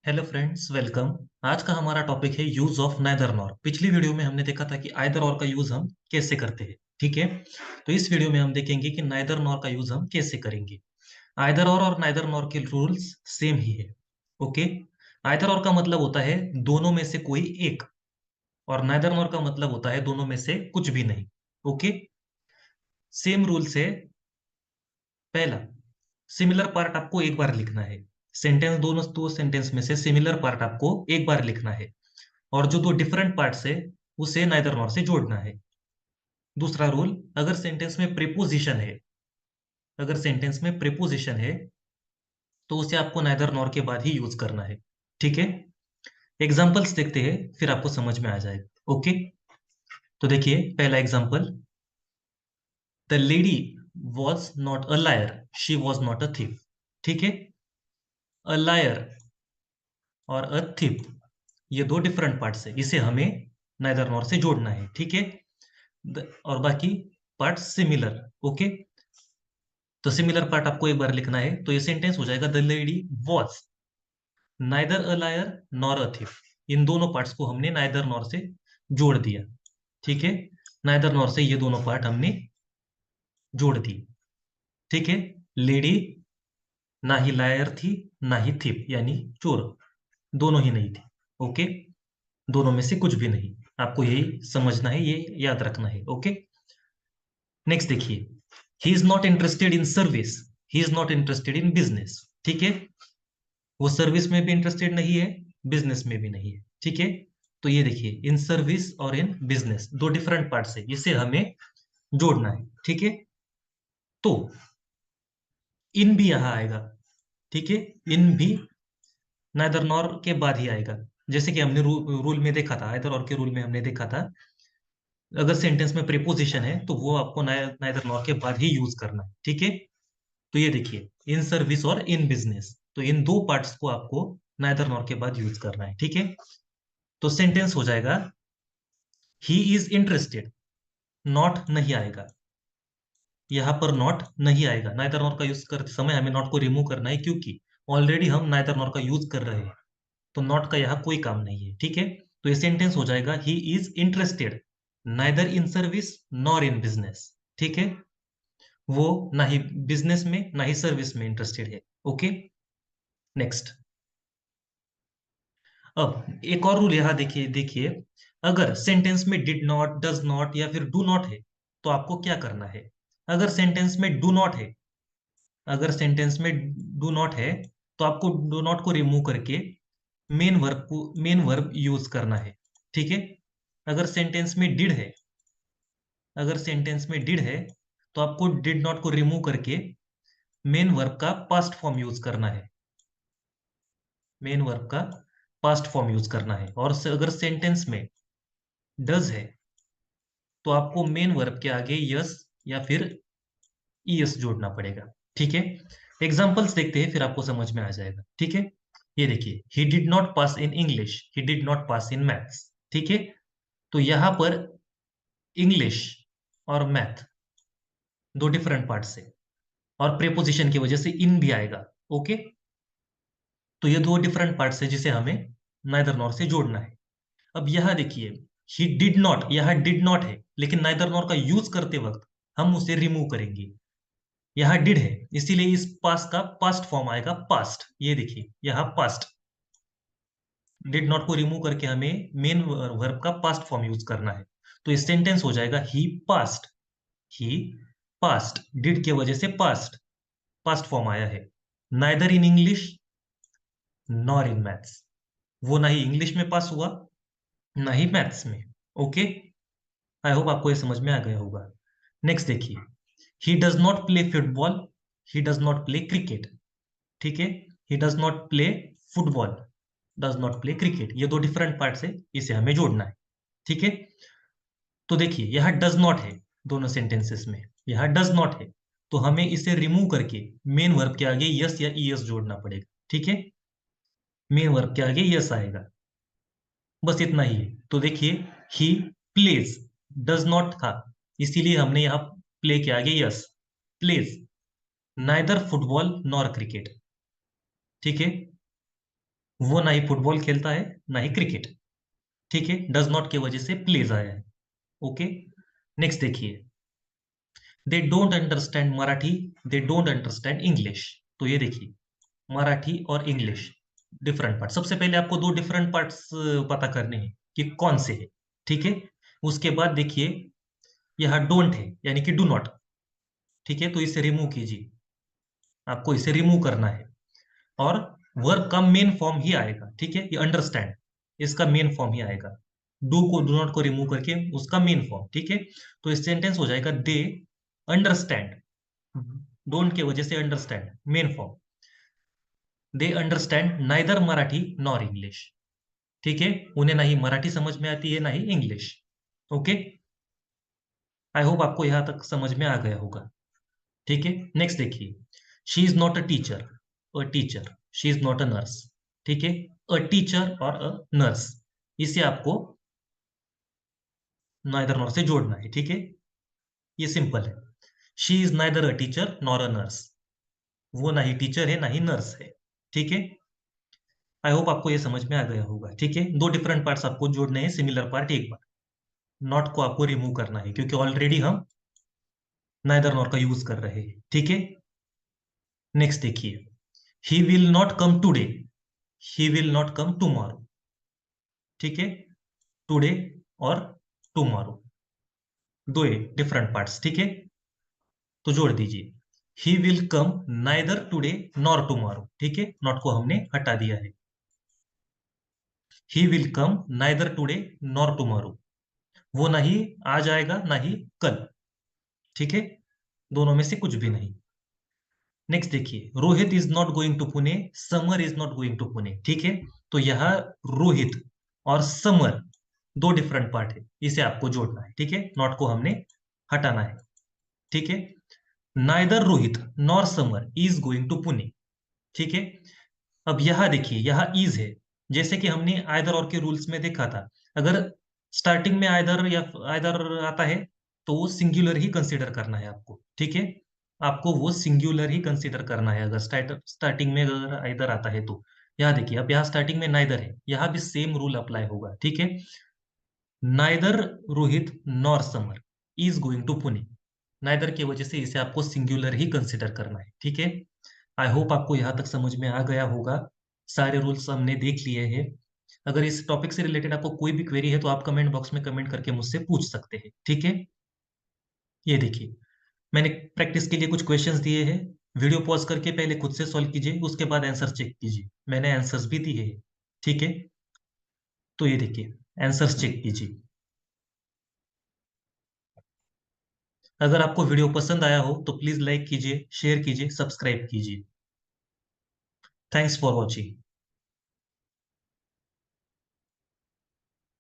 Hello friends, welcome. आज का हमारा टॉपिक है यूज ऑफ नाइदर नॉर। पिछली वीडियो में हमने देखा था कि आइदर और का यूज हम कैसे करते हैं। ठीक है, तो इस वीडियो में हम देखेंगे कि नाइदर नॉर का यूज हम कैसे करेंगे। आइदर और नाइदर नॉर के रूल्स सेम ही है। ओके, आइदर और का मतलब होता है दोनों में से कोई एक, और नाइदर नॉर का मतलब होता है दोनों में से कुछ भी नहीं। ओके, सेम रूल्स है। पहला, सिमिलर पार्ट आपको एक बार लिखना है। सेंटेंस, दोनों दो सेंटेंस में से सिमिलर पार्ट आपको एक बार लिखना है, और जो दो डिफरेंट पार्ट्स है उसे नाइदर नॉर से जोड़ना है। दूसरा रूल, अगर सेंटेंस में प्रीपोजिशन है, अगर सेंटेंस में प्रीपोजिशन है तो उसे आपको नाइदर नॉर के बाद ही यूज करना है। ठीक है, एग्जांपल्स देखते हैं, फिर आपको समझ में आ जाएगा। ओके, तो देखिए पहला example, the lady was not a liar, she was not a thief. ठीक है, अ लायर और अ थीफ, ये दो डिफरेंट पार्ट्स है, इसे हमें नाइदर नॉर से जोड़ना है। ठीक है, और बाकी पार्ट सिमिलर। ओके, तो सिमिलर पार्ट आपको एक बार लिखना है, तो ये सेंटेंस हो जाएगा the lady was neither a liar nor a thief. इन दोनों पार्ट्स को हमने नाइदर नॉर से जोड़ दिया। ठीक है, नाइदर नॉर से ये दोनों पार्ट हमने जोड़ दिए। ठीक है, लेडी ना ही लायर थी ना ही थीफ, यानी चोर, दोनों ही नहीं थी। ओके, दोनों में से कुछ भी नहीं। आपको यही समझना है, ये याद रखना है। ओके, नेक्स्ट देखिए, he is not interested in service, he is not interested in business. ठीक है, वो सर्विस में भी इंटरेस्टेड नहीं है, बिजनेस में भी नहीं है। ठीक है, तो ये देखिए, इन सर्विस और इन बिजनेस दो डिफरेंट पार्ट्स है, इसे हमें जोड़ना है। ठीक है, तो इन भी यहां आएगा। ठीक है, इन भी नाइदर नॉर के बाद ही आएगा। जैसे कि हमने रूल में देखा था, आइदर और के रूल में हमने देखा था, अगर सेंटेंस में प्रीपोजिशन है तो वो आपको नाइदर नॉर के बाद ही यूज करना है। ठीक है, तो ये देखिए, इन सर्विस और इन बिजनेस, तो इन दो पार्ट्स को आपको नाइदर नॉर के बाद यूज करना है। ठीक है, तो सेंटेंस हो जाएगा ही इज इंटरेस्टेड। नॉट नहीं आएगा, यहां पर नॉट नहीं आएगा। नाइदर नॉर का यूज करते समय हमें नॉट को रिमूव करना है, क्योंकि ऑलरेडी हम नाइदर नॉर का यूज कर रहे हैं, तो नॉट का यहाँ कोई काम नहीं है। ठीक है, तो ये सेंटेंस हो जाएगा he is interested neither in service nor in business. ठीक है, वो ना ही बिजनेस में ना ही सर्विस में इंटरेस्टेड है। Okay, next. अब एक और रूल यहाँ देखिए देखिए, अगर सेंटेंस में डिड नॉट, डज नॉट या फिर डू नॉट है, तो आपको क्या करना है। अगर सेंटेंस में डू नॉट है, अगर सेंटेंस में डू नॉट है, तो आपको डू नॉट को रिमूव करके मेन वर्ब यूज करना है। ठीक है, अगर सेंटेंस में डिड है, अगर सेंटेंस में डिड है, तो आपको डिड नॉट को रिमूव करके मेन वर्ब का पास्ट फॉर्म यूज करना है। मेन वर्ब का पास्ट फॉर्म यूज करना है। और अगर सेंटेंस में डज है, तो आपको मेन वर्ब के आगे यस या फिर ईएस जोड़ना पड़ेगा। ठीक है, एग्जांपल्स देखते हैं, फिर आपको समझ में आ जाएगा। ठीक है, ये देखिए, he did not pass in English, he did not pass in maths. ठीक है, तो यहां पर इंग्लिश और मैथ दो डिफरेंट पार्ट्स है, और प्रेपोजिशन की वजह से इन भी आएगा। ओके, तो ये दो डिफरेंट पार्ट्स है जिसे हमें नाइदर नॉर से जोड़ना है। अब यहां देखिए, ही डिड नॉट, यहां डिड नॉट है, लेकिन नाइदर नॉर का यूज करते वक्त हम उसे रिमूव करेंगे। यहाँ डिड है, इसीलिए इस पास का पास्ट फॉर्म आएगा पास्ट। ये देखिए, यहाँ पास्ट, डिड नॉट को रिमूव करके हमें मेन वर्ब का पास्ट फॉर्म यूज करना है। तो इस सेंटेंस हो जाएगा ही पास्ट, ही पास्ट, डिड की वजह से पास्ट, पास्ट फॉर्म आया है। Neither in English nor in maths, वो ना ही इंग्लिश में पास हुआ ना ही मैथ्स में। ओके, आई होप आपको ये समझ में आ गया होगा। नेक्स्ट देखिए, he does not play football, he does not play cricket. ठीक है, he does not play football, does not play cricket, ये दो डिफरेंट पार्ट्स है, इसे हमें जोड़ना है। ठीक है, तो देखिए यहाँ डज नॉट है, दोनों सेंटेंसेस में यहाँ डज नॉट है, तो हमें इसे रिमूव करके मेन वर्ब के आगे यस या ईएस जोड़ना पड़ेगा। ठीक है, मेन वर्ब के आगे यस आएगा, बस इतना ही है। तो देखिए, ही प्लेज, डज नॉट था, इसीलिए हमने यहाँ प्ले के आगे yes, plays neither football nor cricket. ठीक है, वो ना ही फुटबॉल खेलता है ना ही क्रिकेट। ठीक है, डज नॉट की वजह से प्लेज आया है। ओके, नेक्स्ट देखिए, they don't understand Marathi, they don't understand English. तो ये देखिए, मराठी और इंग्लिश डिफरेंट पार्ट। सबसे पहले आपको दो डिफरेंट पार्ट्स पता करने हैं कि कौन से है। ठीक है, उसके बाद देखिए, यहाँ डोंट है यानी कि डू नॉट। ठीक है, तो इसे रिमूव कीजिए, आपको इसे रिमूव करना है। और वर्ब का मेन फॉर्म ही आएगा। ठीक है, ये अंडरस्टैंड, इसका मेन फॉर्म ही आएगा। डू नॉट को रिमूव करके उसका मेन फॉर्म। ठीक है, तो इस सेंटेंस हो जाएगा दे अंडरस्टैंड, डोंट के वजह से understand main form. They understand neither Marathi nor English. ठीक है, उन्हें ना ही मराठी समझ में आती है ना ही इंग्लिश। ओके, आई होप आपको यहां तक समझ में आ गया होगा। ठीक है, नेक्स्ट देखिए, she is not a teacher, she is not a nurse. ठीक है, अ टीचर और अ नर्स, इसे आपको नाइदर नॉर से जोड़ना है। ठीक है, ये सिंपल है। She is neither a teacher nor a nurse, वो ना ही टीचर है ना ही नर्स है। ठीक है, आई होप आपको ये समझ में आ गया होगा। ठीक है, दो डिफरेंट पार्ट्स आपको जोड़ने हैं, सिमिलर पार्ट एक बार। नॉट को आपको रिमूव करना है क्योंकि ऑलरेडी हम नाइदर नॉर का यूज कर रहे हैं। ठीक है, नेक्स्ट देखिए, he will not come today, he will not come tomorrow. ठीक है, टुडे और टुमारो दो डिफरेंट पार्ट्स। ठीक है, तो जोड़ दीजिए, he will come neither today nor tomorrow. ठीक है, नॉट को हमने हटा दिया है। He will come neither today nor tomorrow, वो ना ही आज आएगा ना ही कल। ठीक है, दोनों में से कुछ भी नहीं। नेक्स्ट देखिए, Rohit is not going to Pune, Samar is not going to Pune. ठीक है, तो यहाँ रोहित और समर दो डिफरेंट पार्ट है, इसे आपको जोड़ना है। ठीक है, नॉट को हमने हटाना है। ठीक है, neither Rohit nor Samar is going to Pune. ठीक है, अब यहां देखिए, यहां इज है, जैसे कि हमने आइदर और के रूल्स में देखा था। अगर स्टार्टिंग में आइदर या आइदर आता है तो वो सिंगुलर ही कंसीडर करना है आपको। ठीक है, आपको वो सिंगुलर ही कंसीडर करना है अगर स्टार्टिंग में अगर आइदर आता है तो। यहाँ देखिए, अब यहाँ स्टार्टिंग में नाइदर है, यहाँ भी सेम रूल अप्लाई होगा। ठीक है, neither Rohit nor Samar is going to Pune, neither की वजह से इसे आपको सिंगुलर ही कंसिडर करना है। ठीक है, आई होप आपको यहाँ तक समझ में आ गया होगा। सारे रूल्स हमने देख लिए हैं। अगर इस टॉपिक से रिलेटेड आपको कोई भी क्वेरी है तो आप कमेंट बॉक्स में कमेंट करके मुझसे पूछ सकते हैं। ठीक है, ये देखिए, मैंने प्रैक्टिस के लिए कुछ क्वेश्चंस दिए हैं। वीडियो पॉज करके पहले खुद से सॉल्व कीजिए, उसके बाद आंसर चेक कीजिए, मैंने आंसर्स भी दिए हैं। ठीक है, तो ये देखिए, आंसर्स चेक कीजिए। अगर आपको वीडियो पसंद आया हो तो प्लीज लाइक कीजिए, शेयर कीजिए, सब्सक्राइब कीजिए। Thanks for watching.